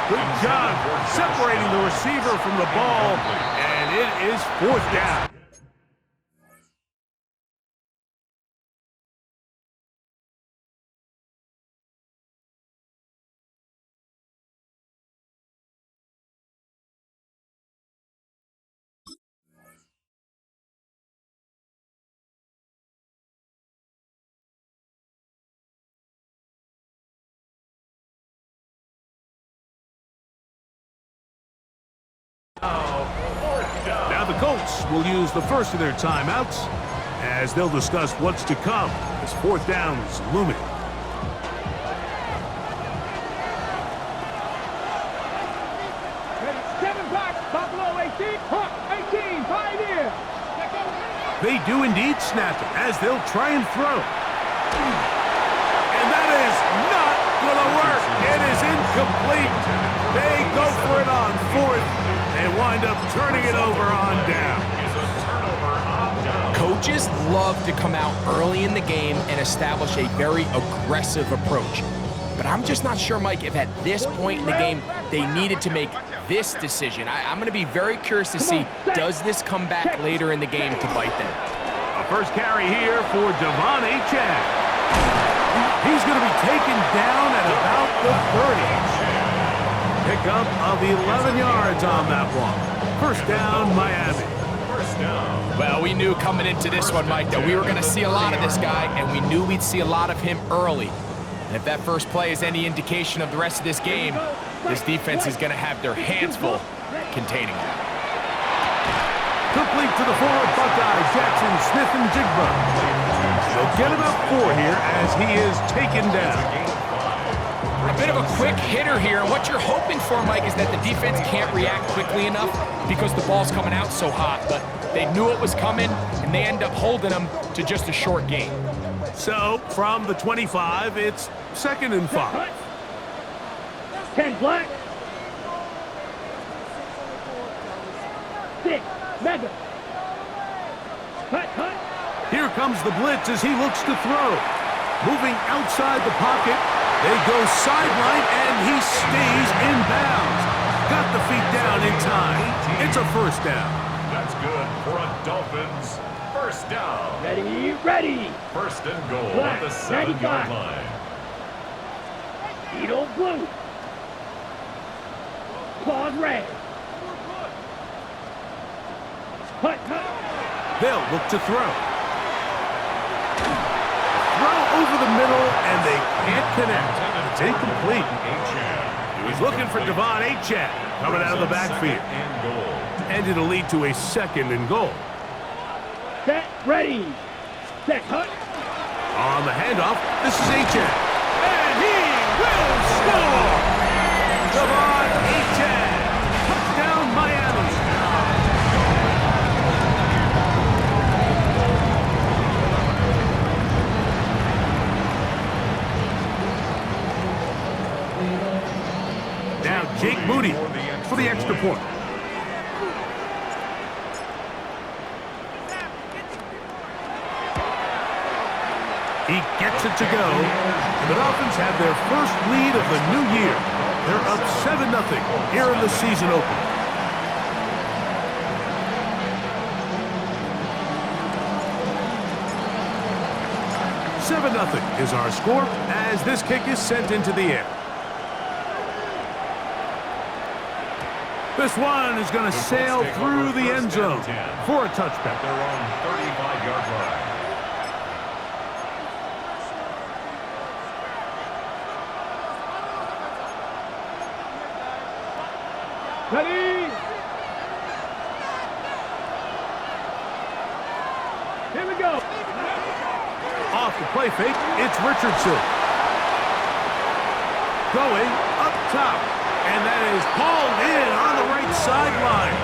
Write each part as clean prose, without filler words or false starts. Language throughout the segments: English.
Good job separating the receiver from the ball, and it is 4th down. Now the Colts will use the first of their timeouts as they'll discuss what's to come as 4th down is looming. They do indeed snap it as they'll try and throw. And that is not going to work. It is incomplete. They go for it on 4th. They wind up turning it over on down. Coaches love to come out early in the game and establish a very aggressive approach. But I'm just not sure, Mike, if at this point in the game they needed to make this decision. I'm going to be very curious to see, does this come back later in the game to bite them? A first carry here for Devon Achane. He's going to be taken down at about the 30. Pickup of 11 yards on that one. First down, Miami. Well, we knew coming into this one, Mike, that we were going to see a lot of this guy, and we knew we'd see a lot of him early. And if that first play is any indication of the rest of this game, this defense is going to have their hands full containing him. Complete to the forward Buckeye, Jackson, Smith, and Jigba. They'll get about 4 here as he is taken down. A bit of a quick hitter here, and what you're hoping for, Mike, is that the defense can't react quickly enough because the ball's coming out so hot, but they knew it was coming, and they end up holding them to just a short gain. So, from the 25, it's 2nd and 5. 10 black. 6, mega. Cut. Here comes the blitz as he looks to throw. Moving outside the pocket, they go sideline, and he stays in bounds. Got the feet down in time. It's a first down. That's good for a Dolphins first down. Ready. First and goal Black, at the 7-yard 95. line. Edo blue. Claws red. Cut. They'll look to throw. Throw over the middle, and they can't connect. It's incomplete. He was looking for Devon Achane coming out of the backfield. And it'll lead to a 2nd and goal. Set, ready. Set, cut. On the handoff, this is Achane. And he will score! Devon Achane. Touchdown, Miami. Now Jake Moody for the extra point. He gets it to go. And the Dolphins have their first lead of the new year. They're up 7-0 here in the season opener. $7-0 is our score as this kick is sent into the air. This one is going to sail through the end zone for a touchback. Their own 35-yard line. Ready. Here we go. Off the play fake, it's Richardson. Going up top, and that is hauled in on the right sideline.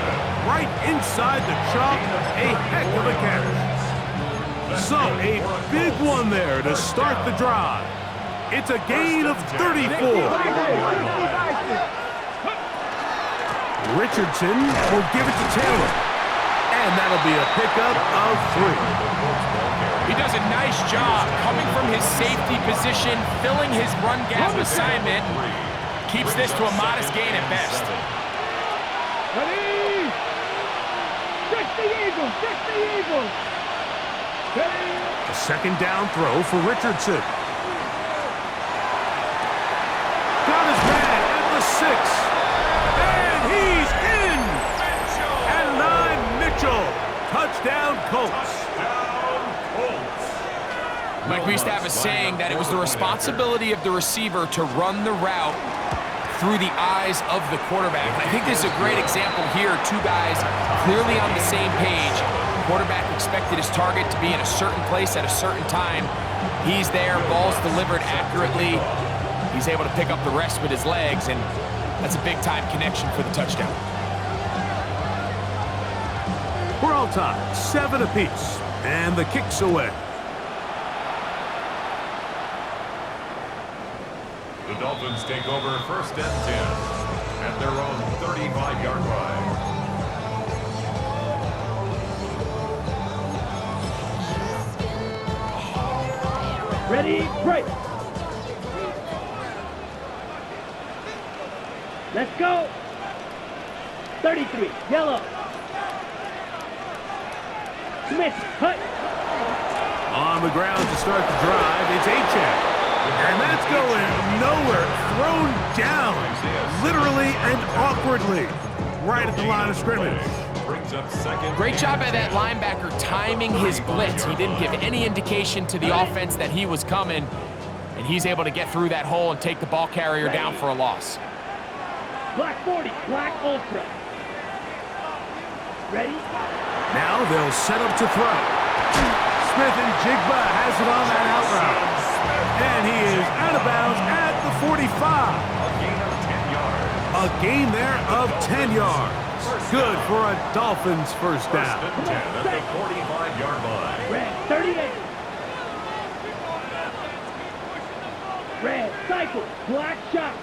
Right inside the chalk, a heck of a catch. So, a big one there to start the drive. It's a gain of 34. Richardson will give it to Taylor. And that'll be a pickup of 3. He does a nice job coming from his safety position, filling his run gap assignment, keeps this to a modest gain at best. Ready? Check the Eagles! Check the Eagles! Ready? A second down throw for Richardson. Got his man at the 6. And he's in! And 9, Mitchell. Touchdown, Colts. Mike, we used to have a saying that it was the responsibility of the receiver to run the route through the eyes of the quarterback. And I think this is a great example here. Two guys clearly on the same page. Quarterback expected his target to be in a certain place at a certain time. He's there, ball's delivered accurately. He's able to pick up the rest with his legs, and that's a big-time connection for the touchdown. We're all tied, 7 apiece, and the kick's away. The Dolphins take over 1st and 10 at their own 35-yard line. Ready? Break! Let's go! 33, yellow. Smith, cut! On the ground to start the drive, it's Achane. And that's going nowhere. Thrown down, literally and awkwardly, right at the line of scrimmage. Great job by that linebacker timing his blitz. He didn't give any indication to the offense that he was coming, and he's able to get through that hole and take the ball carrier down for a loss. Black 40, black ultra. Ready? Now they'll set up to throw. Smith and Jigba has it on that out route. And he is out of bounds at the 45. A gain there of 10 yards. Good for a Dolphins first down. First and 10 at the 45-yard line. Red, 38. Red, cycle, black shot.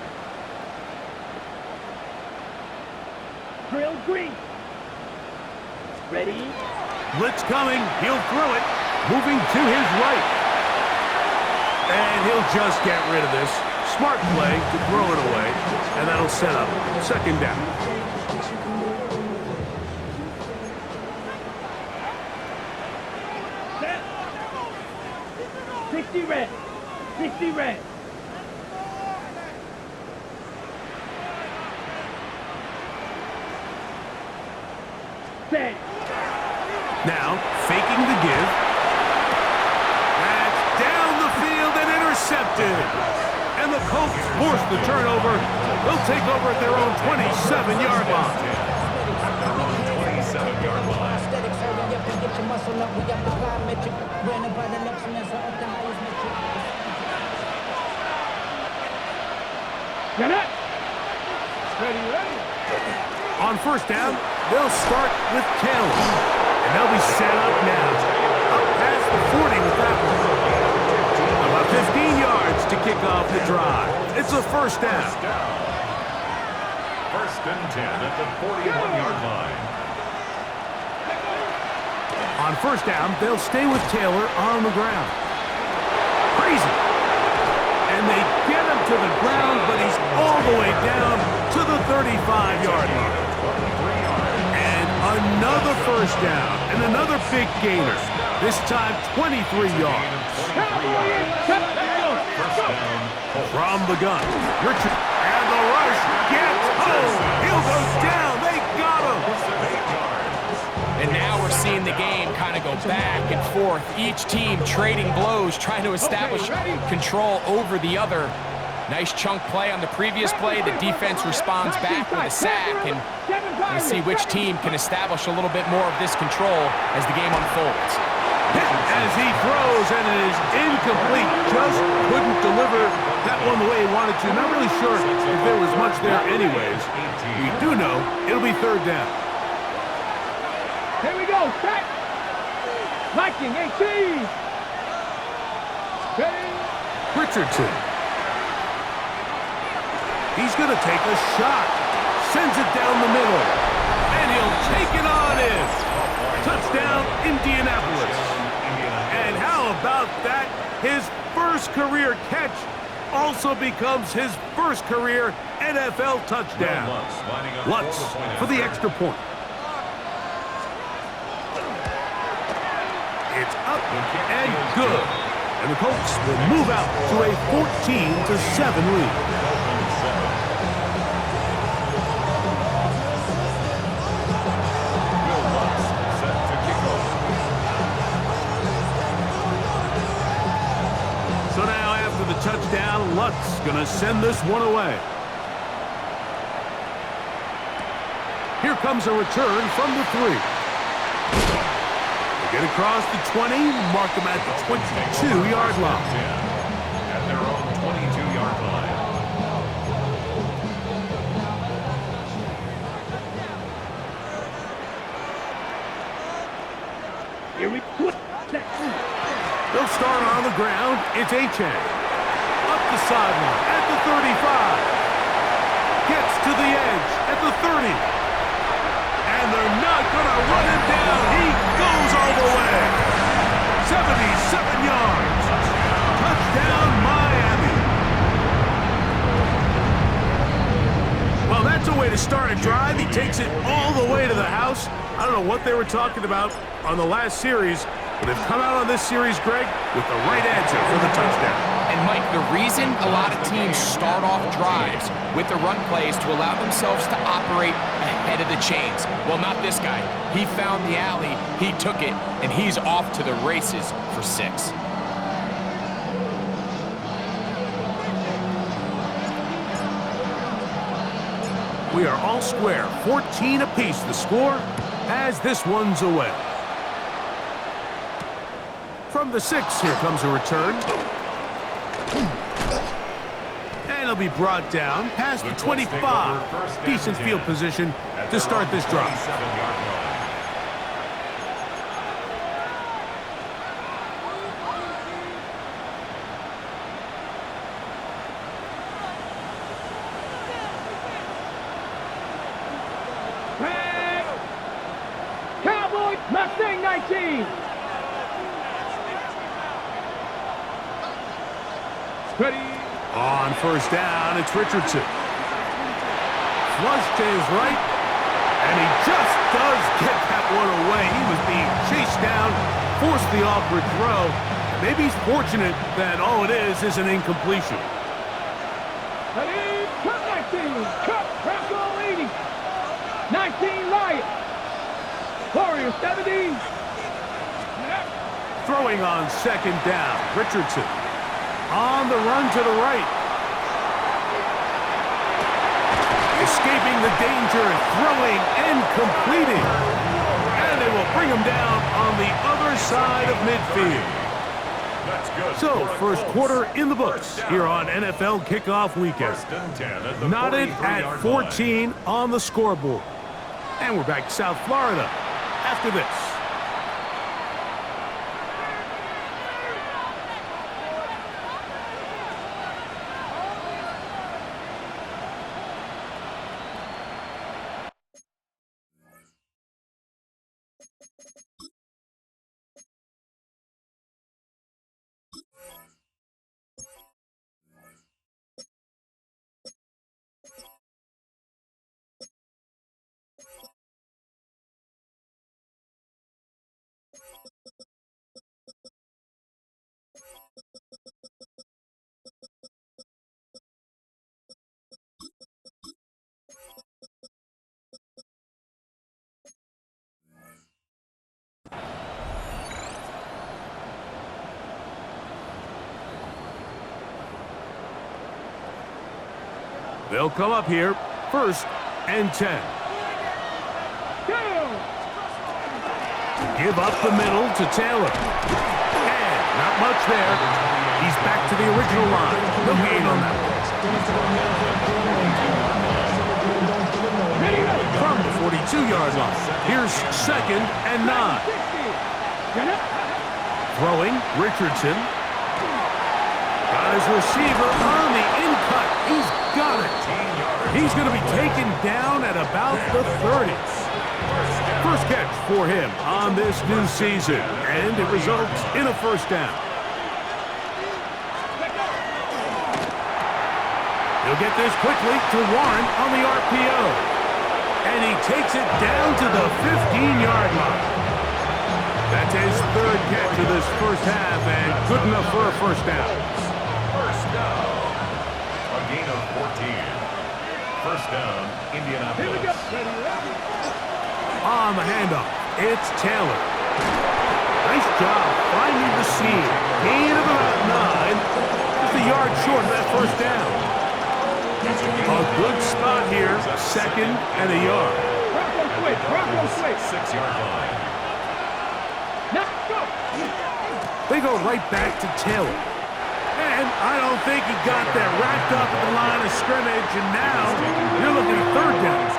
Drill green. Ready? Blitz coming. He'll throw it. Moving to his right. And he'll just get rid of this. Smart play to throw it away. And that'll set up 2nd down. Set. 60 red. 60 red. Set. Now, faking the give. That's down the field and intercepted. And the Colts force the turnover. They'll take over at their own 27-yard line. At their own 27-yard line. Get it. Ready, ready. On 1st down, they'll start with Taylor. And they'll be set up now. Up past the 40 with that one. About 15 yards to kick off the drive. It's a 1st down. 1st and 10 at the 41-yard line. On 1st down, they'll stay with Taylor on the ground. Crazy. And they get him to the ground, but he's all the way down to the 35-yard line. And another 1st down and another big gainer. This time 23 yards. From the gun, Richard, and the rush gets home. He'll go down. They got him. And now we're seeing the game kind of go back and forth. Each team trading blows, trying to establish control over the other. Nice chunk play on the previous play. The defense responds back with a sack, and we'll see which team can establish a little bit more of this control as the game unfolds. As he throws, and it is incomplete. Just couldn't deliver that one the way he wanted to. Not really sure if there was much there anyways. We do know it'll be 3rd down. Here we go. Set. Viking 18. Ready? Richardson. He's going to take a shot. Sends it down the middle. And he'll take it on in. Touchdown, Indianapolis. And how about that? His first career catch also becomes his first career NFL touchdown. Lutz for the extra point. It's up and good. And the Colts will move out to a 14-7 lead. So now after the touchdown, Lutz gonna send this one away. Here comes a return from the 3. They get across the 20, mark them at the 22-yard line. At their own 22-yard line. Here we go. They'll start on the ground. It's Achane. Up the sideline at the 35. Gets to the edge at the 30. And they're not going to run him down. He goes all the way. 77 yards. Touchdown, Miami. Well, that's a way to start a drive. He takes it all the way to the house. I don't know what they were talking about on the last series, but they've come out on this series, Greg, with the right answer for the touchdown. And, Mike, the reason a lot of teams start off drives with the run plays to allow themselves to operate ahead of the chains. Well, not this guy. He found the alley, he took it, and he's off to the races for 6. We are all square, 14 apiece the score as this one's away. From the 6, here comes a return. And it'll be brought down past the 25. Decent field position to start this drive. Cowboys, Mustang 19. Ready. On first down, it's Richardson. Flush to his right, and he just does get that one away. He was being chased down, forced the awkward throw. Maybe he's fortunate that all it is an incompletion. Ready. Cut 19. Cut. Bronco 80. 19 Lions. Warrior 70. Throwing on second down, Richardson. On the run to the right. Escaping the danger, throwing and completing. And they will bring him down on the other side of midfield. So, first quarter in the books here on NFL Kickoff Weekend. Knotted at 14 on the scoreboard. And we're back to South Florida after this. They'll come up here, 1st and 10. Give up the middle to Taylor. And not much there. He's back to the original line. No gain on that one. From the 42-yard line, here's 2nd and 9. Throwing, Richardson. Got his receiver on the in-cut. He's got it. He's going to be taken down at about the 30s. First catch for him on this new season, and it results in a first down. He'll get this quickly to Warren on the RPO. And he takes it down to the 15-yard line. That's his third catch of this first half, and good enough for a first down. First down. A gain of 14. First down, Indianapolis. On the handoff, it's Taylor. Nice job finding the seam. Gain of about 9. Just a yard short of that first down. A good spot here, second and a yard. Bronco switch. 6-yard line. Now go. They go right back to Taylor. And I don't think he got that wrapped up at the line of scrimmage, and now you're looking at third down.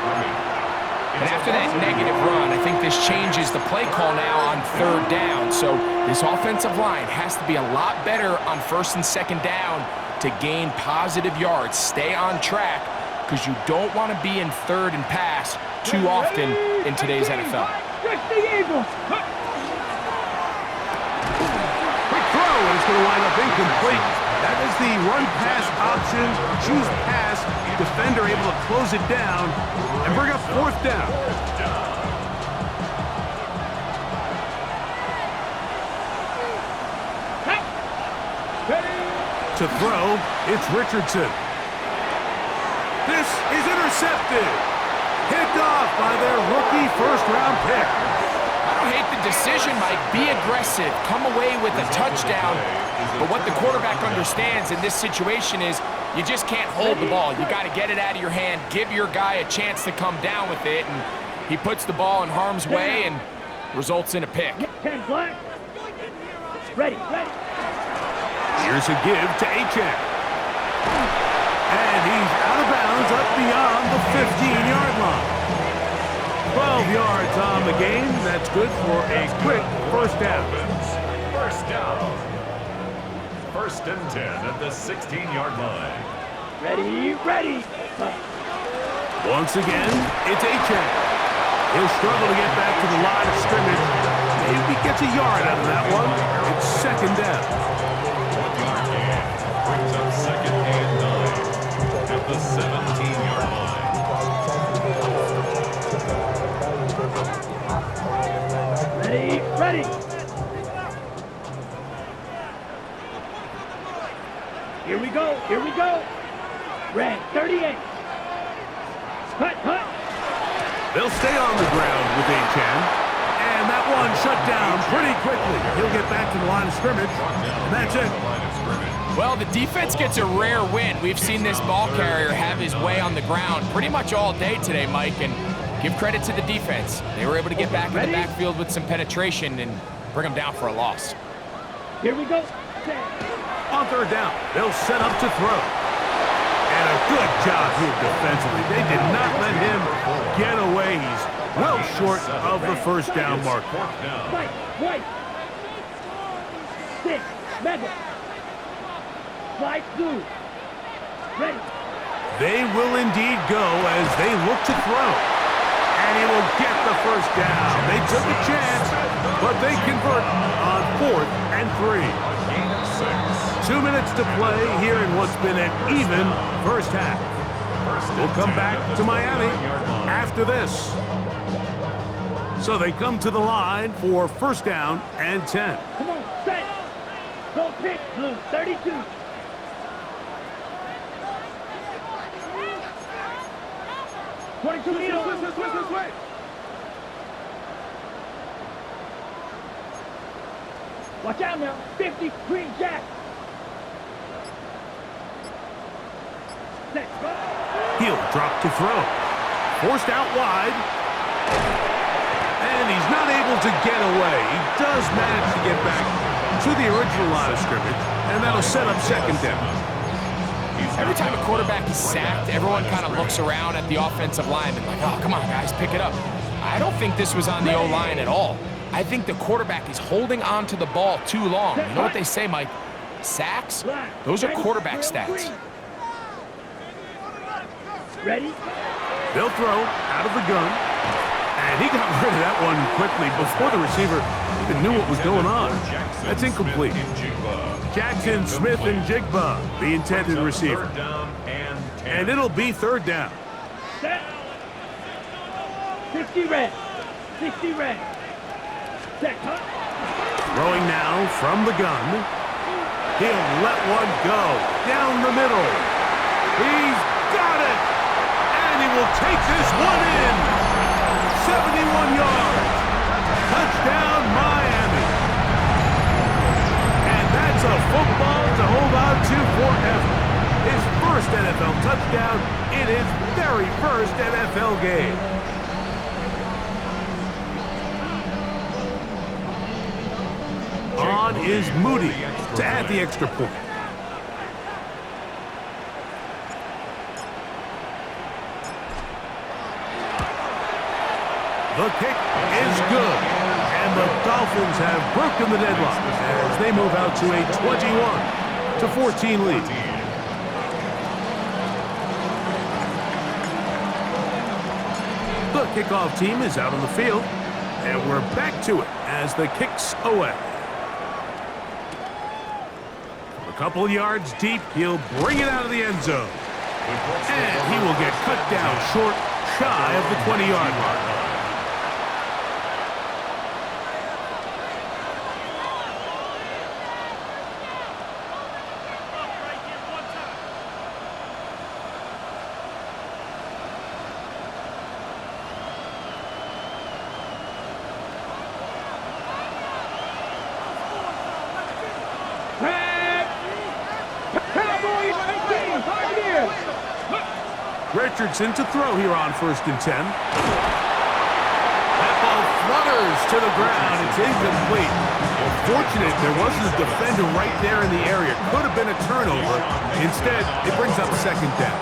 And after that negative run, I think this changes the play call now on third down. So this offensive line has to be a lot better on first and second down to gain positive yards. Stay on track, because you don't want to be in third and pass too often in today's NFL. Just the Eagles. Quick throw, and it's going to wind up incomplete. That is the run-pass option. Choose pass. Defender able to close it down and bring up fourth down. To throw, it's Richardson. This is intercepted. Picked off by their rookie first-round pick. I don't hate the decision, Mike. Be aggressive. Come away with a touchdown. But what the quarterback understands in this situation is you just can't hold the ball. You got to get it out of your hand, give your guy a chance to come down with it, and he puts the ball in harm's way and results in a pick. 10 black. Ready. Here's a give to Achane. And he's out of bounds up beyond the 15-yard line. 12 yards on the game. That's good for a quick first down. First down. First and 10 at the 16-yard line. Ready. Once again, it's Achane. He'll struggle to get back to the line of scrimmage. Maybe gets a yard out of that one. It's second down. 1-yard gain. Brings up second and 9 at the 17-yard line. Ready. Here we go. Red 38. Hut. They'll stay on the ground with Achane. And that one shut down pretty quickly. He'll get back to the line of scrimmage, and that's it. Well, the defense gets a rare win. We've seen this ball carrier have his way on the ground pretty much all day today, Mike, and give credit to the defense. They were able to get back in the backfield with some penetration and bring them down for a loss. Here we go. On third down, they'll set up to throw. And a good job here defensively. They did not let him get away. He's well short of the first down marker. White. 6. Mega. Slide through. Ready. They will indeed go as they look to throw. And he will get the first down. They took a chance, but they convert on 4th and 3. 2 minutes to play here in what's been an even first half. We'll come back to Miami after this. So they come to the line for first down and 10. Come on, set. Go pick, blue, 32. Switch. Watch out now. 50, green jack. Set, go. He'll drop to throw. Forced out wide. And he's not able to get away. He does manage to get back to the original line of scrimmage, and that'll set up second down. Every time a quarterback is sacked, everyone kind of looks around at the offensive line and like, oh, come on, guys, pick it up. I don't think this was on the O-line at all. I think the quarterback is holding on to the ball too long. You know what they say, Mike? Sacks, those are quarterback stats. Ready? They'll throw out of the gun. And he got rid of that one quickly before the receiver even knew what was going on. That's incomplete. Jackson, Smith, and Jigba, the intended receiver. Third down and 10. And it'll be third down. Set. 60 red. 60 red. Set. Cut. Throwing now from the gun. He'll let one go down the middle. He's got it. And he will take this one in. 71 yards. Touchdown, Miami. And that's a football to hold on to forever. His first NFL touchdown in his very first NFL game. On is Moody to add the extra point. The kick is good. And the Dolphins have broken the deadlock as they move out to a 21-14 lead. The kickoff team is out on the field, and we're back to it as the kick's away. A couple of yards deep, he'll bring it out of the end zone. And he will get cut down short, shy of the 20-yard line. Richardson to throw here on 1st and 10. That ball flutters to the ground. It's incomplete. Fortunate there wasn't a defender right there in the area. Could have been a turnover. Instead, it brings up 2nd down.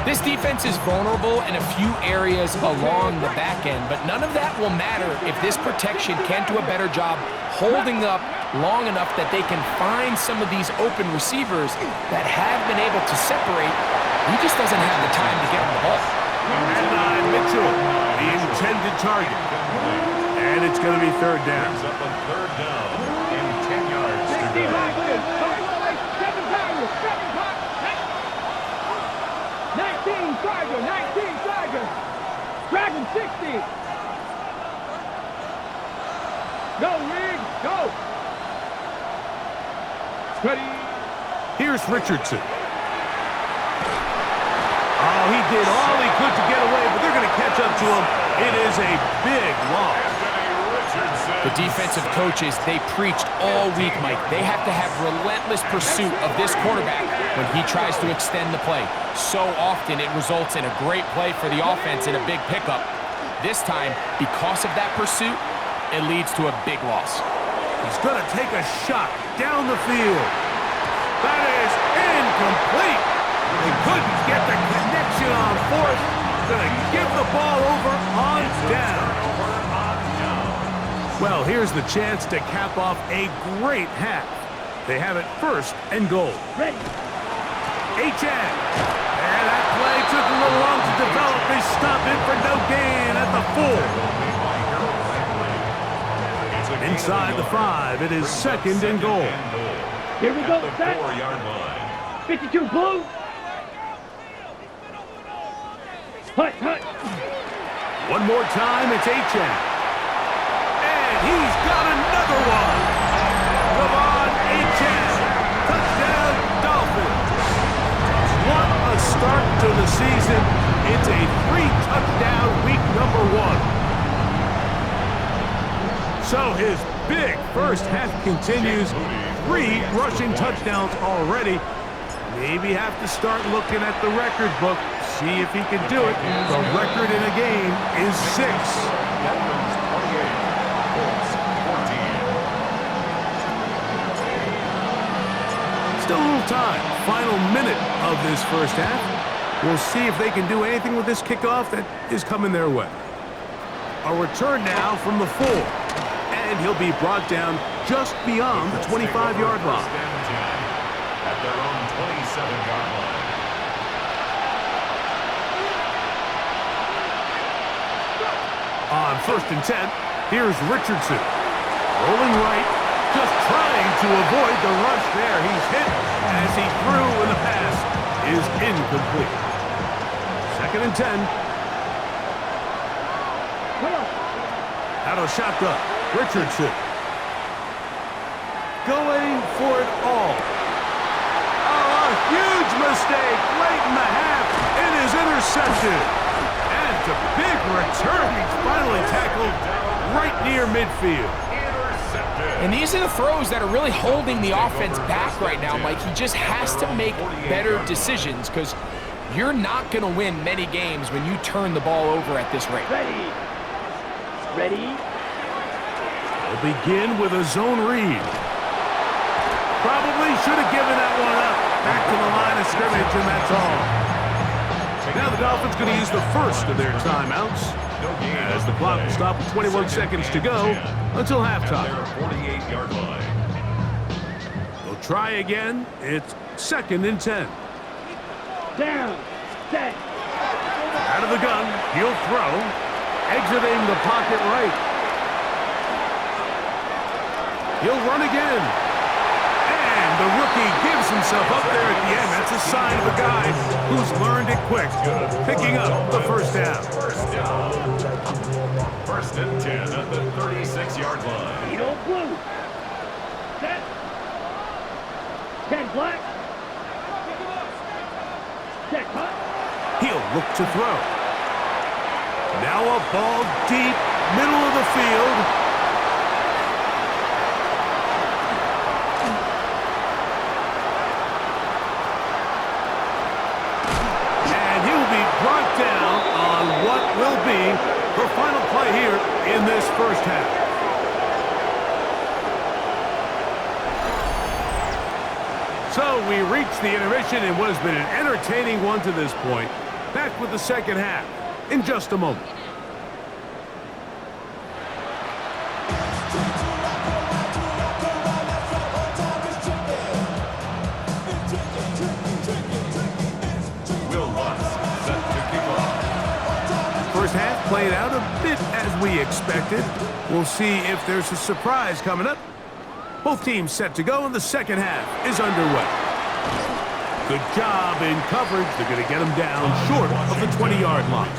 This defense is vulnerable in a few areas along the back end, but none of that will matter if this protection can't do a better job holding up long enough that they can find some of these open receivers that have been able to separate. He just doesn't have the time to get on the ball. And Mitchell, the intended target. And it's going to be 3rd down. Brings up a 3rd down and 10 yards to go. 19 Charger. Dragon 60. Go, Rig, go. Ready. Here's Richardson. Oh, he did all he could to get away, but they're going to catch up to him. It is a big loss. The defensive coaches, they preached all week, Mike. They have to have relentless pursuit of this quarterback when he tries to extend the play. So often it results in a great play for the offense and a big pickup. This time, because of that pursuit, it leads to a big loss. He's going to take a shot down the field. That is incomplete. They couldn't get the connection on 4th. Going to give the ball over on down. Well, here's the chance to cap off a great half. They have it 1st and goal. Ready. H.N. And that play took a little long to develop. They stop it for no gain at the 4. Inside the 5, it is 2nd and goal. Here we go, set. 4-yard line. 52 blue. Hut. One more time, it's H.N. And he's got another one. Come on, H.N. Touchdown, Dolphins. What a start to the season. It's a 3-touchdown week number 1. So his big first half continues. 3 rushing touchdowns already. Maybe have to start looking at the record book. See if he can do it. The record in a game is 6. Dolphins 28, Colts 14. Still a little time. Final minute of this first half. We'll see if they can do anything with this kickoff that is coming their way. A return now from the 4. And he'll be brought down just beyond the 25-yard line. At their own 27-yard line. On 1st and 10, here's Richardson. Rolling right, just trying to avoid the rush there. He's hit as he threw in the pass. is incomplete. 2nd and 10. Out of shotgun, Richardson. Going for it all. Oh, a huge mistake late in the half. It is intercepted. And it's a big return. He's finally tackled right near midfield. And these are the throws that are really holding the offense back right now, Mike. He just has to make better decisions because you're not going to win many games when you turn the ball over at this rate. Ready? They'll begin with a zone read. Probably should have given that one up. Back to the line of scrimmage, and that's all. Now the Dolphins going to use the first of their timeouts as the clock will stop with 21 seconds to go until halftime. They'll try again. It's 2nd and 10. Down. Set. Out of the gun. He'll throw. Exiting the pocket right. He'll run again. And the rookie gives himself up there at the end. That's a sign of a guy who's learned it quick. Picking up the first down. 1st and 10 at the 36-yard line. Eagle blue. Set. 10 black. Set hot. He'll look to throw. Now a ball deep, middle of the field. And he'll be brought down on what will be the final play here in this first half. So we reach the intermission in what has been an entertaining one to this point. Back with the second half in just a moment. First half played out a bit as we expected. We'll see if there's a surprise coming up. Both teams set to go, and the second half is underway. Good job in coverage. They're going to get him down short of the 20-yard line.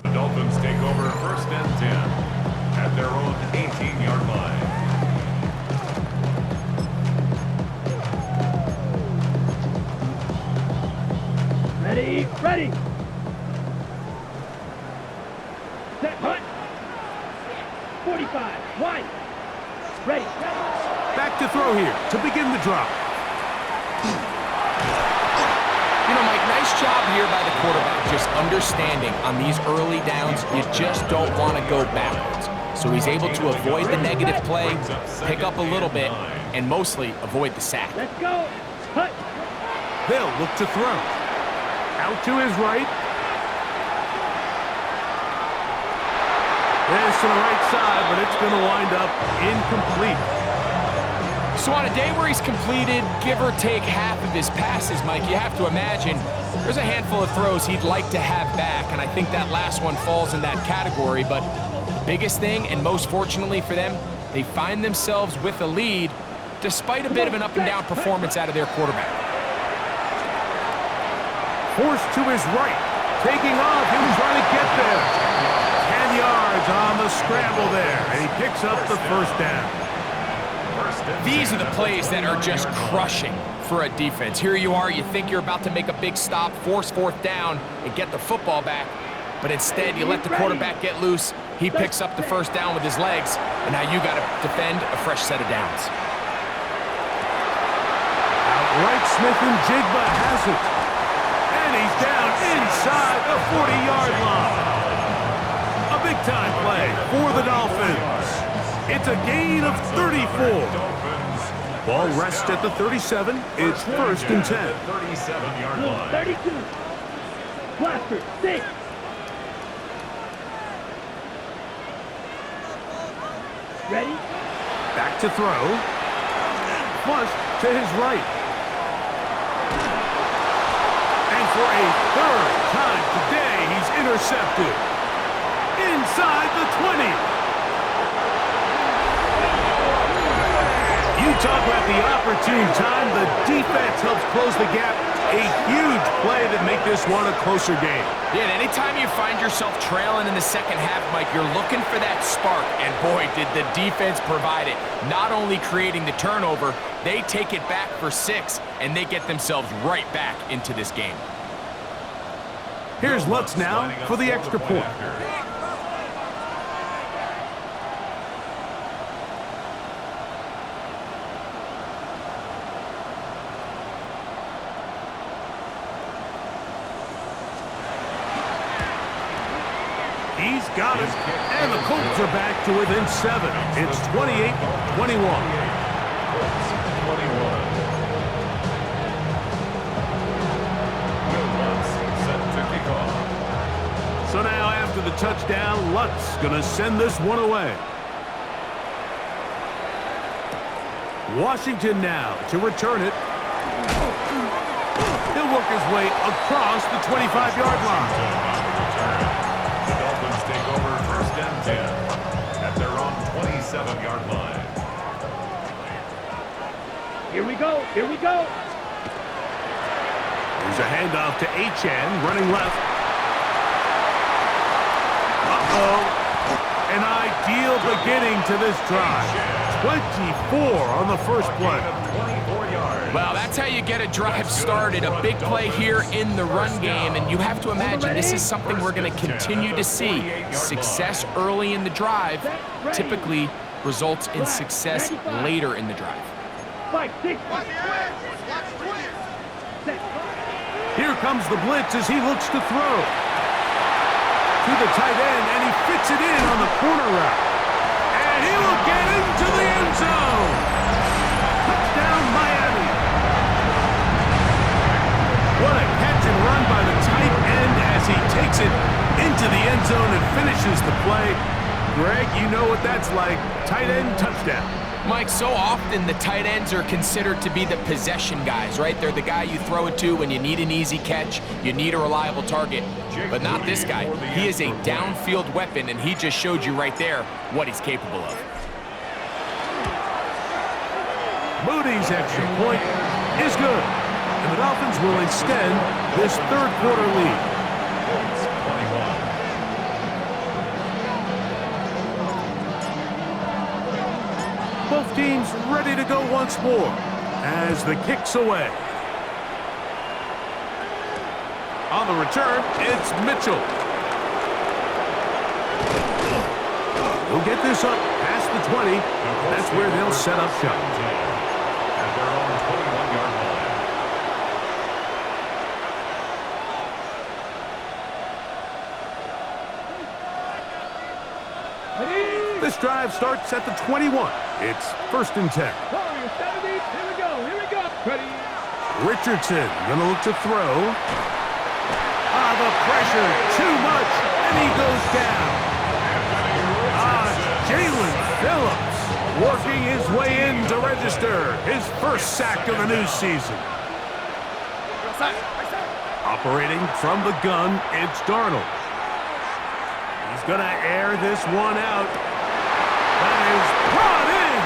The Dolphins take over 1st and 10 at their own 18-yard line. Ready. Set hunt. 45. Wide. Ready. Back to throw here to begin the drop. You know, Mike, nice job here by the quarterback, just understanding on these early downs, you just don't want to go backwards. So he's able to avoid the negative play, pick up a little bit, and mostly avoid the sack. Let's go. Hut. They'll look to throw. Out to his right. This to the right side, but it's going to wind up incomplete. So on a day where he's completed, give or take half of his passes, Mike, you have to imagine there's a handful of throws he'd like to have back, and I think that last one falls in that category. But the biggest thing, and most fortunately for them, they find themselves with a lead despite a bit of an up-and-down performance out of their quarterback. Forced to his right. Taking off. He was trying to get there. 10 yards on the scramble there, and he picks up the first down. These are the plays that are just crushing for a defense. Here you are, you think you're about to make a big stop, force 4th down, and get the football back, but instead you let the quarterback get loose. He picks up the first down with his legs, and now you got to defend a fresh set of downs. Outright Smith and Jigba has it. And he's down inside the 40-yard line. A big-time play for the Dolphins. It's a gain of 34. Ball rests at the 37. It's 1st and 10. 37-yard line. 32. Blaster, 6. Ready? Back to throw. Flush to his right. And for a 3rd time today, he's intercepted. Inside the 20. You talk about the opportune time. The defense helps close the gap. A huge play that make this one a closer game. Yeah, and anytime you find yourself trailing in the second half, Mike, you're looking for that spark. And boy, did the defense provide it. Not only creating the turnover, they take it back for 6, and they get themselves right back into this game. Here's Lutz now for the extra point. He's got it, and the Colts are back to within 7. It's 28-21. So now after the touchdown, Lutz gonna send this one away. Washington now to return it. He'll work his way across the 25-yard line. Take over 1st and 10 at their own 27-yard line. Here we go. Here we go. There's a handoff to Achane, running left. An ideal beginning to this drive. 24 on the first play. Well, that's how you get a drive started. A big play here in the run game, and you have to imagine this is something we're going to continue to see. Success early in the drive typically results in success later in the drive. 5, 6. Here comes the blitz as he looks to throw. To the tight end, and he fits it in on the corner route. And he will get into the end zone. Touchdown, Miami. What a catch and run by the tight end as he takes it into the end zone and finishes the play. Greg, you know what that's like. Tight end touchdown. Mike, so often the tight ends are considered to be the possession guys, right? They're the guy you throw it to when you need an easy catch, you need a reliable target. But not this guy. He is a downfield weapon, and he just showed you right there what he's capable of. Moody's extra point is good. And the Dolphins will extend this 3rd quarter lead. Both teams ready to go once more as the kick's away. On the return, it's Mitchell. He'll get this up past the 20. That's where they'll set up shop. At their own 21-yard line. This drive starts at the 21. It's 1st and 10. Here we go. Here we go. Ready. Richardson gonna look to throw. The pressure, too much, and he goes down. Jalen Phillips working his way in to register his 1st sack of the new season. Operating from the gun, it's Darnold. He's gonna air this one out. That is brought in.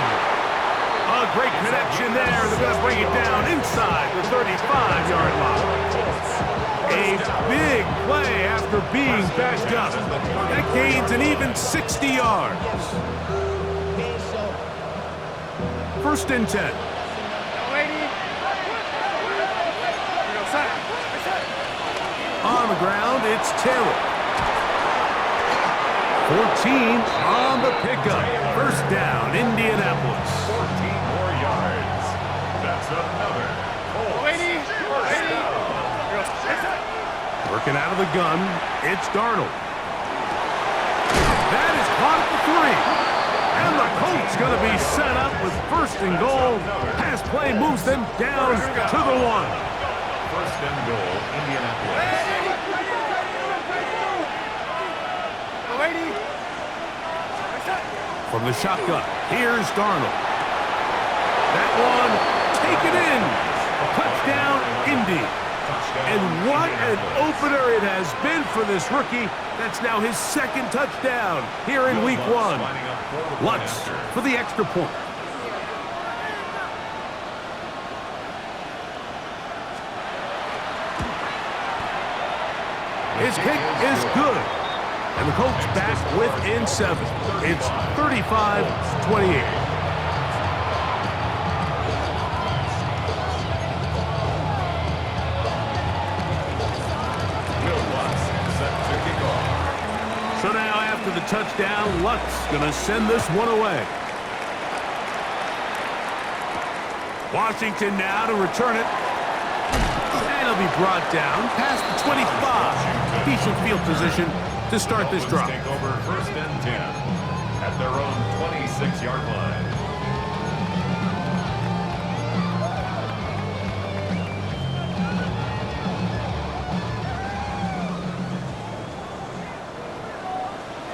A great connection there. They're gonna bring it down inside the 35-yard line. A big play after being backed up. That gains an even 60 yards. 1st and 10. On the ground, it's Taylor. 14 on the pickup. First down, Indianapolis. 14 more yards. That's another Colts first down. Working out of the gun, it's Darnold. That is caught at the 3. And the Colts going to be set up with first and goal. Pass play moves them down to the 1. First and goal, Indianapolis. From the shotgun, here's Darnold. That one, taken in. Touchdown, Indy. And what an opener it has been for this rookie. That's now his second touchdown here in Week 1. Lutz for the extra point. His kick is good. And the Colts back within 7. It's 35-28. So now after the touchdown, Lutz going to send this one away. Washington now to return it. And it'll be brought down past the 25. Decent field position to start this drive. Take over first and 10 at their own 26-yard line.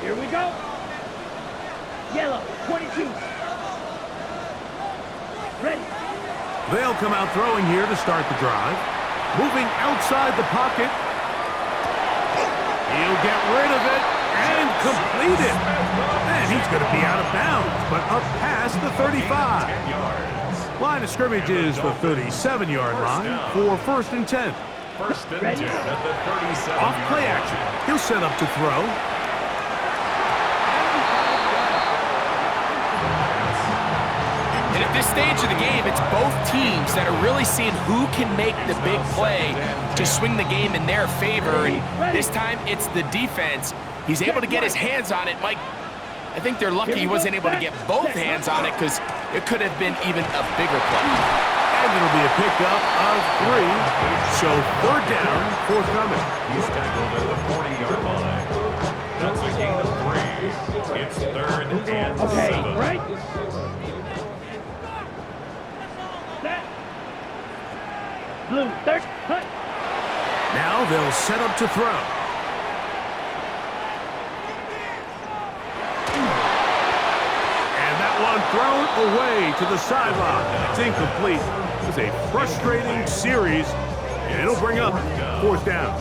Here we go. Yellow, 22. Ready. They'll come out throwing here to start the drive. Moving outside the pocket. He'll get rid of it and complete it. And he's going to be out of bounds, but up past the 35. Line of scrimmage is the 37-yard line for first and 10. First and 10 at the 37. Off play action. He'll set up to throw. And at this stage of the game, it's both teams that are really seeing who can make the big play to swing the game in their favor. And this time, it's the defense. He's able to get his hands on it. Mike, I think they're lucky he wasn't able to get both hands on it because it could have been even a bigger play. And it'll be a pickup of 3. So third down, forthcoming. He's tackled at the 40-yard line. That's a gain of 3. It's third and 7. Right. Blue, third, hunt. Now they'll set up to throw. And that one thrown away to the sideline. It's incomplete. It was a frustrating series, and it'll bring up fourth down.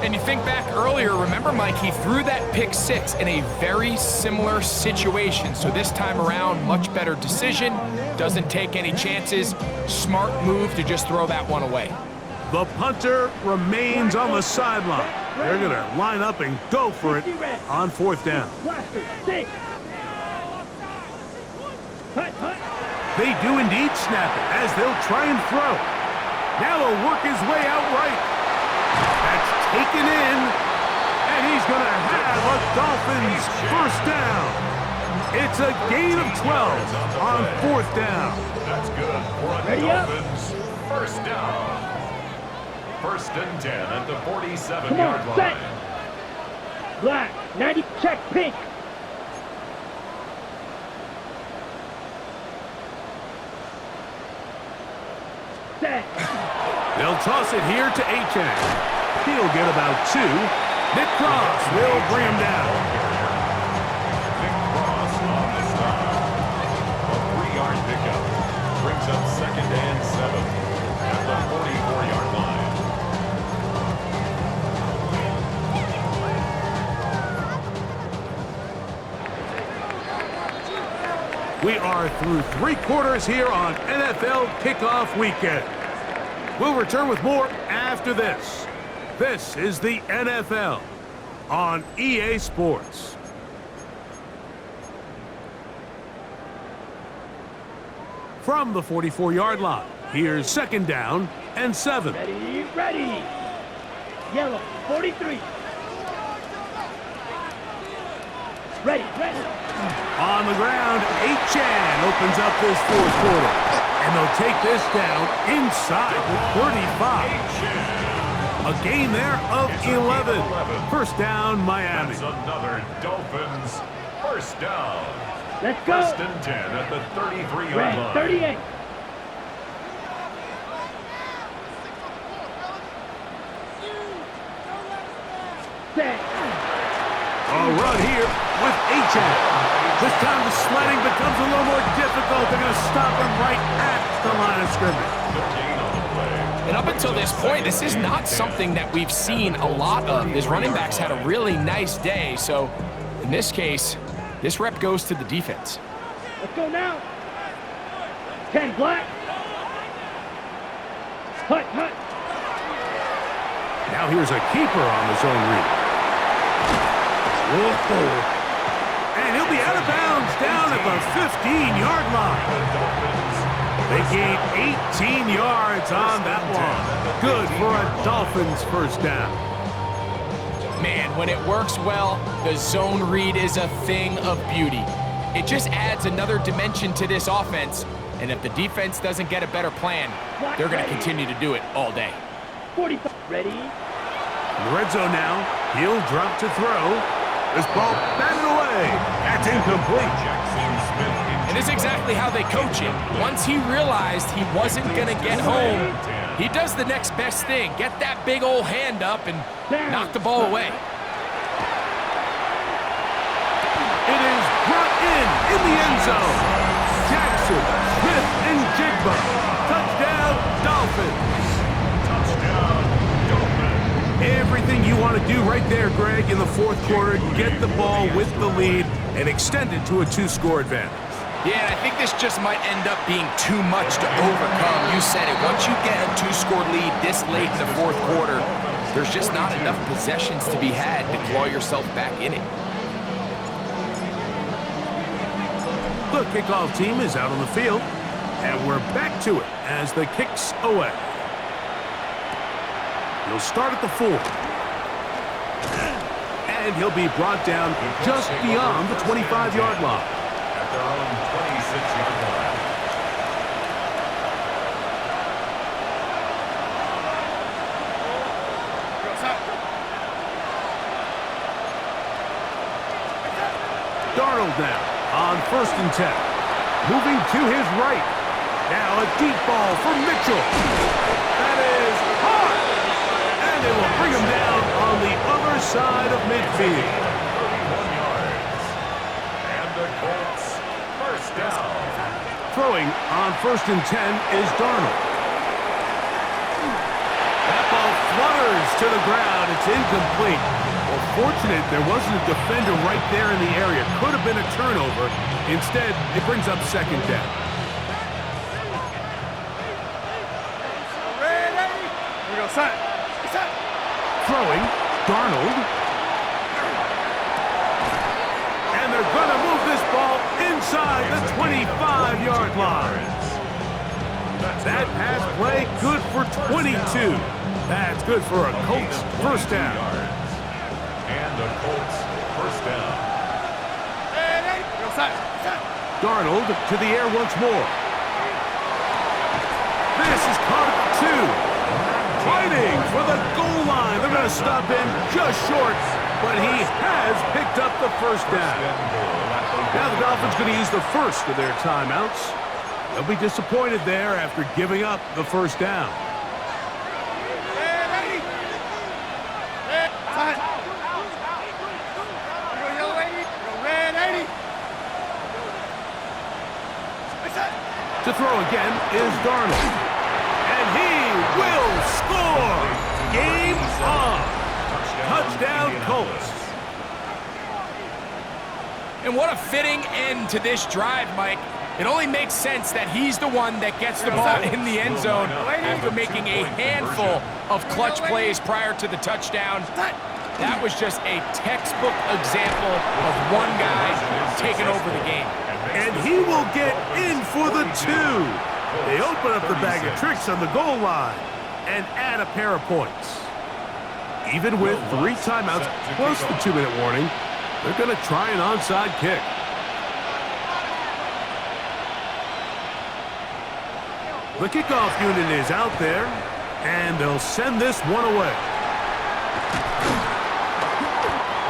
And you think back earlier, remember, Mike, he threw that pick 6 in a very similar situation. So this time around, much better decision, doesn't take any chances. Smart move to just throw that one away. The punter remains on the sideline. They're going to line up and go for it on fourth down. They do indeed snap it as they'll try and throw. Now he'll work his way out right. That's taken in, and he's going to have a Dolphins first down. It's a gain of 12 on fourth down. That's good for the Dolphins. First down. First and 10 at the 47-yard line. Set. Black, 90, check, pink. Set. They'll toss it here to Achane. He'll get about 2. Nick Cross will bring him down. Nick Cross on the stop. A 3-yard pickup brings up second and 7 at the 44-yard line. We are through 3 quarters here on NFL Kickoff Weekend. We'll return with more after this. This is the NFL on EA Sports. From the 44-yard line, here's second down and 7. Ready, ready. Yellow, 43. on the ground. Achan opens up this fourth quarter. And they'll take this down inside the 35. A gain there of 11. First down, Miami. That's another Dolphins first down. Let's go. First and 10 at the 33-yard Red, line. 38. Set. A run here with Achan. This time the sledding becomes a little more difficult. They're going to stop him right at the line of scrimmage. And up until this point, this is not something that we've seen a lot of. His running backs had a really nice day. So in this case, this rep goes to the defense. Let's go now. 10 black. Hut, hut. Now here's a keeper on the zone read. Whoa. And he'll be out of bounds down at the 15-yard line. They gain 18 yards on that one. Good for a Dolphins first down. Man, when it works well, the zone read is a thing of beauty. It just adds another dimension to this offense. And if the defense doesn't get a better plan, they're going to continue to do it all day. 45. Ready? In the red zone now. He'll drop to throw. This ball batted away. That's incomplete. And it's exactly how they coach him. Once he realized he wasn't going to get home, he does the next best thing. Get that big old hand up and knock the ball away. It is brought in the end zone. Jackson, Smith, and Jigba. Touchdown, Dolphins. Everything you want to do right there, Greg, in the fourth quarter. Get the ball with the lead and extend it to a 2-score advantage. Yeah, and I think this just might end up being too much to overcome. You said it. Once you get a 2-score lead this late in the fourth quarter, there's just not enough possessions to be had to claw yourself back in it. The kickoff team is out on the field, and we're back to it as the kick's away. He'll start at the 4. And he'll be brought down just beyond the 25-yard line. At their own 26-yard line. Darnold now on 1st and 10. Moving to his right. Now a deep ball for Mitchell. That is hard. And they will bring him down on the other side of midfield. 31 yards. And the Colts first down. Throwing on 1st and 10 is Darnold. That ball flutters to the ground. It's incomplete. Well, fortunate there wasn't a defender right there in the area. Could have been a turnover. Instead, it brings up 2nd down. Throwing, Darnold. And they're going to move this ball inside the 25-yard line. That pass play good for 22. That's good for a Colts first down. And the Colts first down. Darnold to the air once more. This is caught at 2. Fighting for the goal line. They're going to stop him just short, but he has picked up the first down. Now the Dolphins going to use the first of their timeouts. They'll be disappointed there after giving up the first down. To throw again is Darnold. And he will score! Game on! Touchdown Colts. And what a fitting end to this drive, Mike. It only makes sense that he's the one that gets the ball in the end zone after making a handful of clutch plays prior to the touchdown. That was just a textbook example of one guy taking over the game. And he will get in for the 2. They open up the bag of tricks on the goal line and add a pair of points. Even with 3 timeouts plus the 2-minute warning, they're going to try an onside kick. The kickoff unit is out there, and they'll send this one away.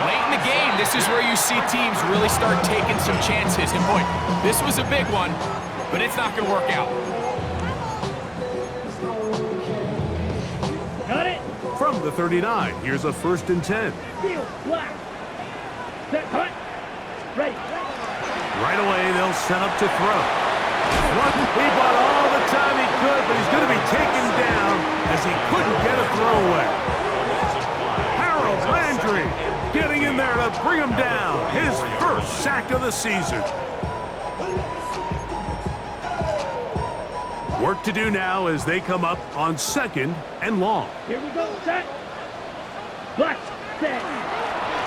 Late in the game, this is where you see teams really start taking some chances. And boy, this was a big one, but it's not going to work out. Got it. From the 39, here's a 1st and 10. Field, black. Set, cut. Ready. Right away, they'll set up to throw. He bought all the time he could, but he's going to be taken down as he couldn't get a throw away. Harold Landry getting in there to bring him down. His 1st sack of the season. Work to do now as they come up on 2nd and long. Here we go. Set. Black. Set.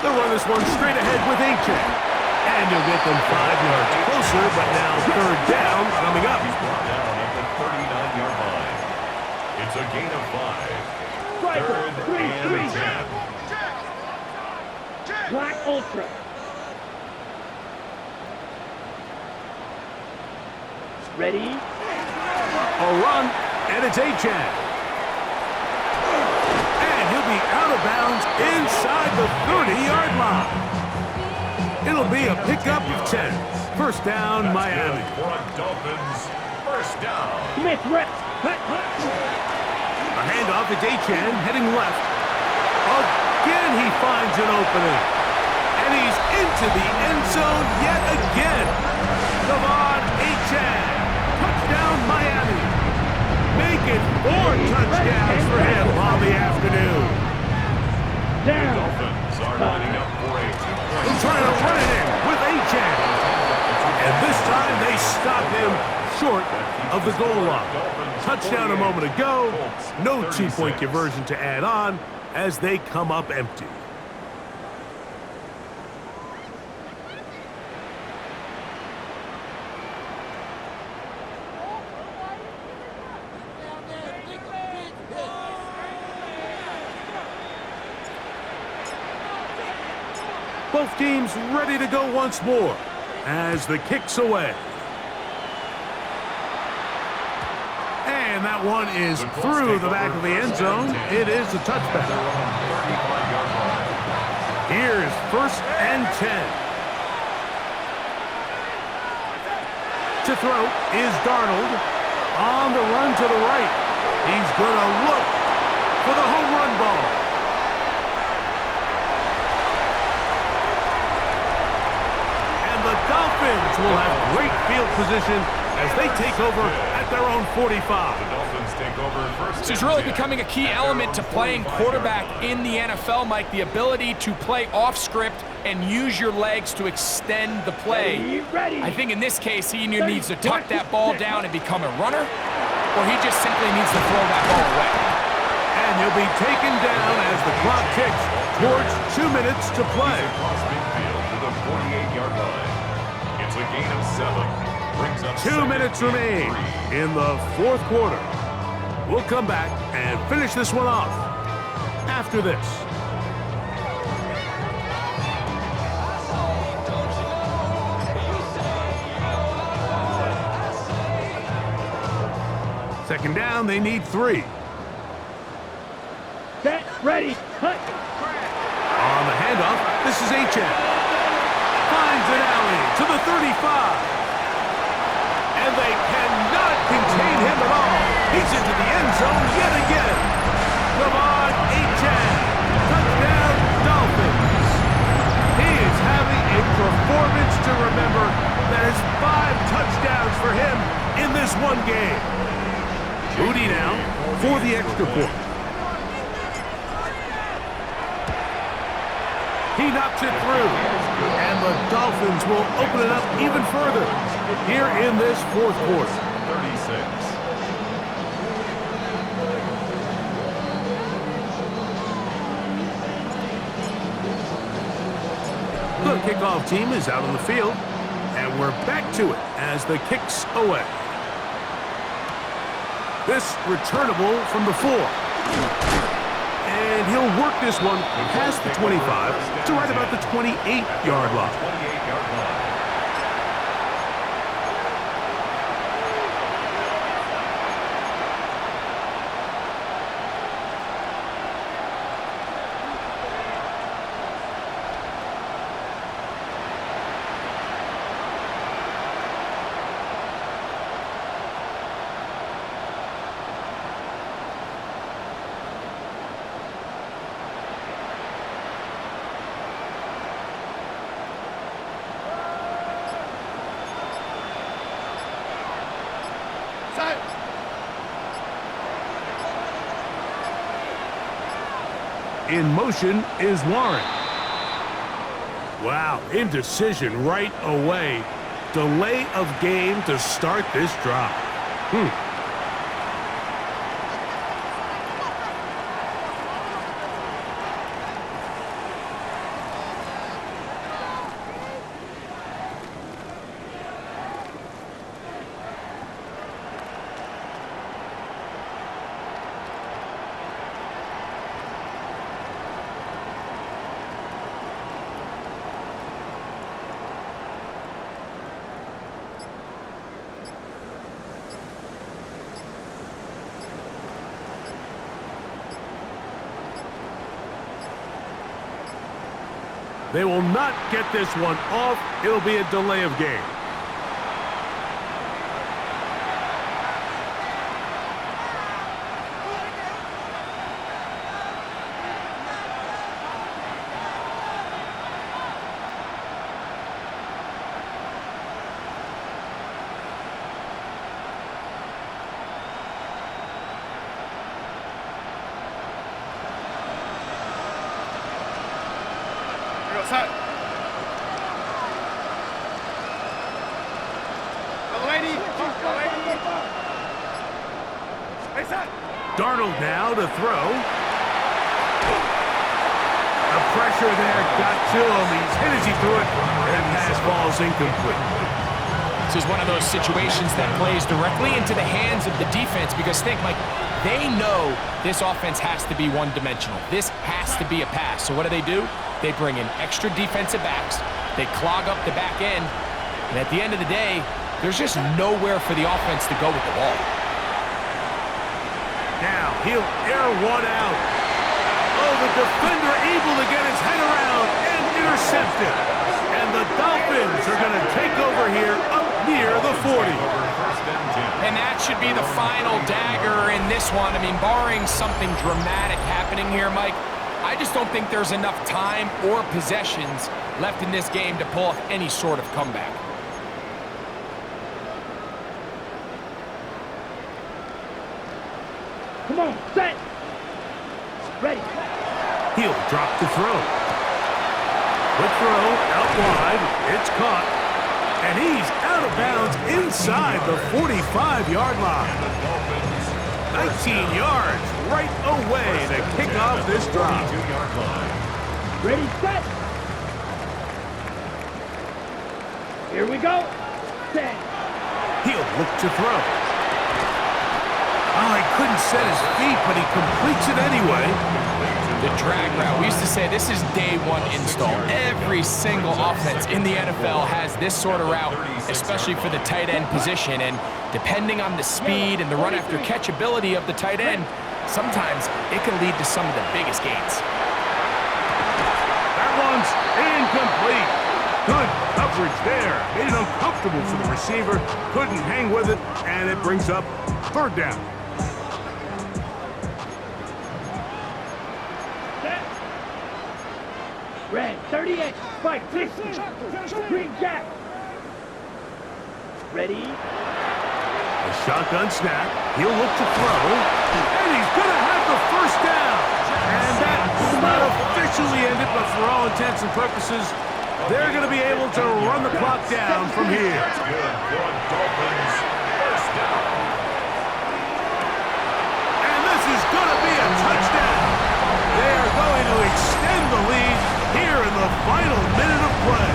They'll run this one straight ahead with A-Check. And he'll get them 5 yards closer, but now 3rd down coming up. He's brought down at the 39-yard line. It's a gain of 5. Striker. 3rd and 10. Black Ultra. Ready. A run, and it's A-Check. And he'll be out of bounds inside the 30-yard line. It'll be a pickup of 10. 1st down, Miami. Dolphins, 1st down. Smith rep. Cut. A handoff to Achan, heading left. Again, he finds an opening. And he's into the end zone yet again. Come on, Achan. Touchdown, Miami. Make it 4 touchdowns for him on the afternoon. Down. Dolphins are lining up for a 2-point. He'll try to run it in with Achan. And this time they stop him short of the goal line. Touchdown a moment ago. No 2-point conversion to add on as they come up empty. Both teams ready to go once more as the kick's away. And that one is through the back of the end zone. It is a touchback. Here's 1st and 10. To throw is Darnold on the run to the right. He's going to look for the home run ball. The Dolphins will have great field position as they take over at their own 45. The Dolphins take over 1st. This is really becoming a key element to playing quarterback in the NFL, Mike. The ability to play off script and use your legs to extend the play. Ready. I think in this case, he either needs to tuck that ball down and become a runner, or he just simply needs to throw that ball away. And he'll be taken down as the clock ticks towards 2 minutes to play. Across midfield to the 48-yard line. It's a gain of 7. Brings up 2 minutes remain in the 4th quarter. We'll come back and finish this one off after this. Second down, they need 3. Set. Ready. Cut. On the handoff, this is Achan. Finds an alley to the 35. And they cannot contain him at all. He's into the end zone yet again. Come on, Achan. Touchdown, Dolphins. He is having a performance to remember. That is 5 touchdowns for him in this one game. Rudy now for the extra point. He knocks it through, and the Dolphins will open it up even further here in this 4th quarter. 36. The kickoff team is out on the field, and we're back to it as the kick's away. This returnable from the 4. And he'll work this one past the 25 to right about the 28-yard line. 28-yard line. In motion is Warren. Wow, indecision right away. Delay of game to start this drive. They will not get this one off. It'll be a delay of game. Darnold now to throw. The pressure there got to him. He's hit as he threw it, and pass falls incomplete. This is one of those situations that plays directly into the hands of the defense because think, Mike, they know this offense has to be one-dimensional. This has to be a pass. So what do? They bring in extra defensive backs. They clog up the back end. And at the end of the day, there's just nowhere for the offense to go with the ball. Now he'll air one out. Oh, the defender able to get his head around and intercept it. And the Dolphins are going to take over here up near the 40. And that should be the final dagger in this one. I mean, barring something dramatic happening here, Mike, I just don't think there's enough time or possessions left in this game to pull off any sort of comeback. Come on, set. Ready. He'll drop the throw. Quick throw, out wide. It's caught. And he's out of bounds inside the 45-yard line. 19 yards right away to kick off this drive. Ready, set. Here we go. Set. He'll look to throw. Oh, he couldn't set his feet, but he completes it anyway. The drag route. We used to say this is day one install. Every single offense in the NFL has this sort of route, especially for the tight end position. And depending on the speed and the run after catch ability of the tight end, sometimes it can lead to some of the biggest gains. That one's incomplete. Good coverage there. Made it uncomfortable for the receiver. Couldn't hang with it, and it brings up third down. Red, 38, fight, 60, green jack. Ready? A shotgun snap. He'll look to throw. And he's going to have the first down. And that will not officially end it, but for all intents and purposes, they're going to be able to run the clock down from here. That's good for Dolphins. First down. And this is going to be a touchdown. They are going to extend the lead here in the final minute of play.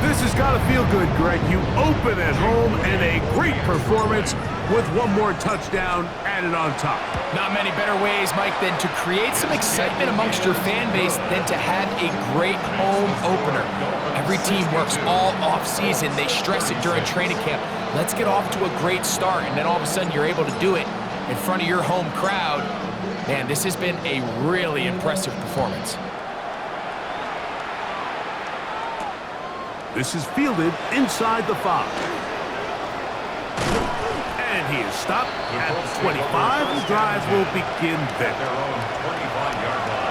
This has got to feel good, Greg. You open at home and a great performance with one more touchdown added on top. Not many better ways, Mike, than to create some excitement amongst your fan base than to have a great home opener. Every team works all off-season. They stress it during training camp. Let's get off to a great start, and then all of a sudden you're able to do it in front of your home crowd. Man, this has been a really impressive performance. This is fielded inside the 5. And he is stopped at the 25. The drive will begin Their there. own 25-yard line.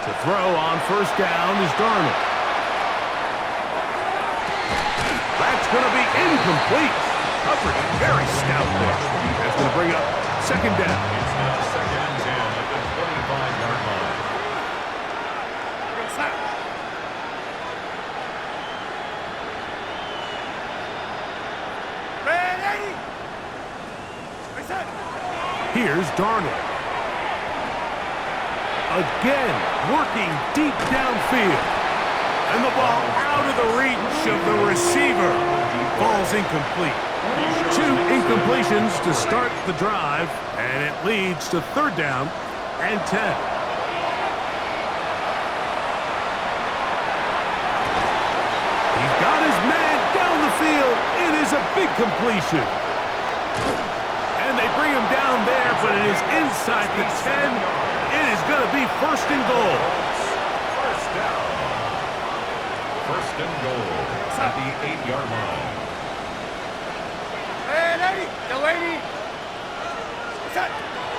To throw on first down is Darnold. That's going to be incomplete. Coverage very stout there. That's going to bring up second down. It's now second and 10 at the 25-yard line. Here's Darnold. Again, working deep downfield. And the ball out of the reach of the receiver. Falls incomplete. 2 incompletions to start the drive, and it leads to third down and 10. He's got his man down the field. It is a big completion. And they bring him down there, but it is inside the 10. It is going to be first and goal. First down. First and goal at the 8-yard line.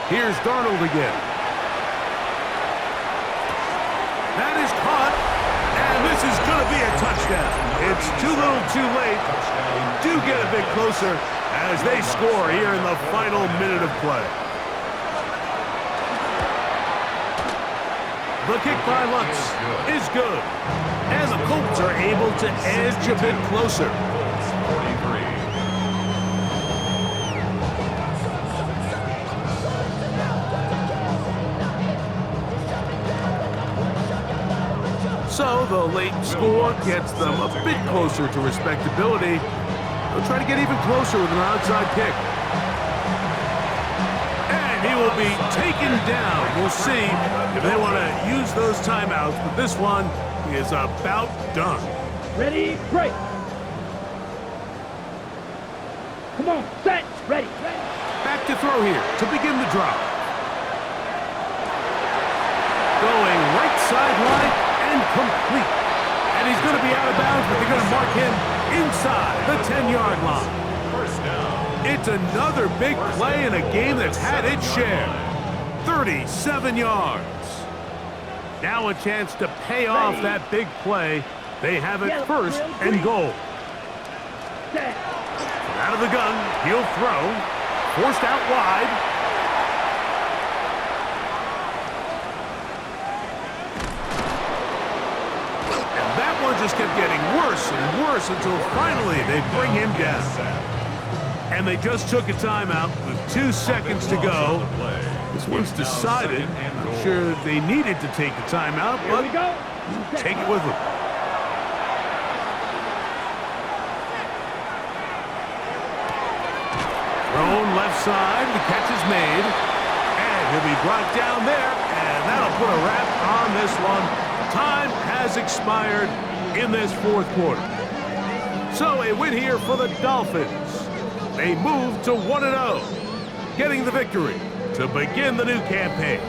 Here's Darnold again. That is caught, and this is going to be a touchdown. It's too little too late. They do get a bit closer as they score here in the final minute of play. The kick by Lutz is good, and the Colts are able to edge a bit closer. 43. So the late score gets them a bit closer to respectability. They'll try to get even closer with an outside kick. And he will be taken down. We'll see if they want to use those timeouts, but this one is about done. Ready, break. Come on, set, ready. Back to throw here to begin the drive. Going right sideline and complete. And he's going to be out of bounds, but they're going to mark him inside the 10-yard line. First down. It's another big play in a game that's had its share. 37 yards. Now a chance to pay off that big play. They have it first and goal. Out of the gun, he'll throw. Forced out wide. Just kept getting worse and worse until finally they bring him down. And they just took a timeout with 2 seconds to go. This one's decided. I'm sure they needed to take the timeout, but take it with them. Thrown left side, the catch is made. And he'll be brought down there, and that'll put a wrap on this one. Time has expired in this fourth quarter. So a win here for the Dolphins. They move to 1-0, getting the victory to begin the new campaign.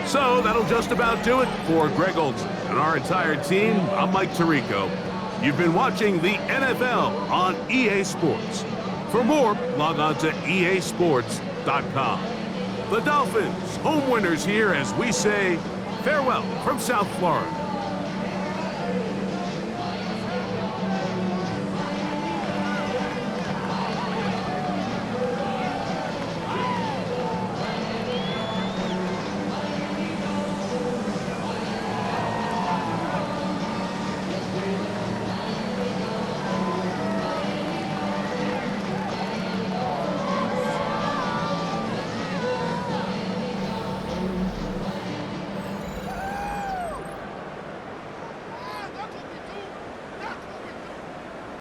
So that'll just about do it for Greg Olson and our entire team. I'm Mike Tirico. You've been watching the NFL on EA Sports. For more, log on to easports.com. The Dolphins, home winners here as we say farewell from South Florida.